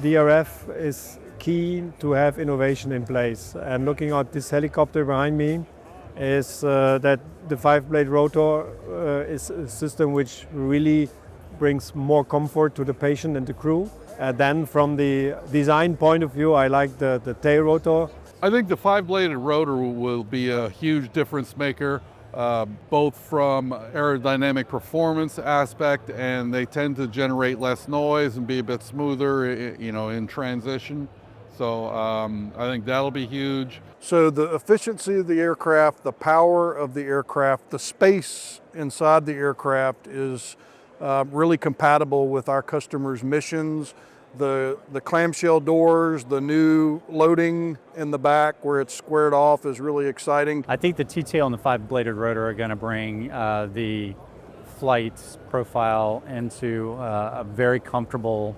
DRF is key to have innovation in place. And looking at this helicopter behind me is that the 5-blade rotor is a system which really brings more comfort to the patient and the crew. Then from the design point of view, I like the tail rotor. I think the 5-bladed rotor will be a huge difference maker, both from aerodynamic performance aspect, and they tend to generate less noise and be a bit smoother, in transition. So I think that'll be huge. So the efficiency of the aircraft, the power of the aircraft, the space inside the aircraft is really compatible with our customers' missions. The clamshell doors, the new loading in the back where it's squared off is really exciting. I think the T-tail and the 5-bladed rotor are going to bring the flight profile into a very comfortable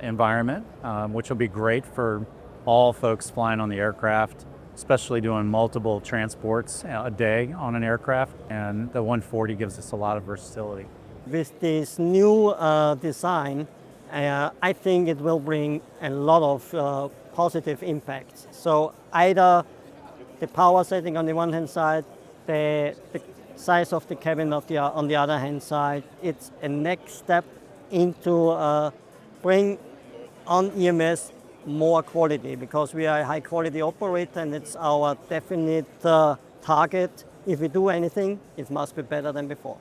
environment, which will be great for all folks flying on the aircraft, especially doing multiple transports a day on an aircraft. And the 140 gives us a lot of versatility. With this new design, I think it will bring a lot of positive impacts. So either the power setting on the one hand side, the size of the cabin on the other hand side, it's a next step into bring on EMS more quality, because we are a high quality operator and it's our definite target. If we do anything, it must be better than before.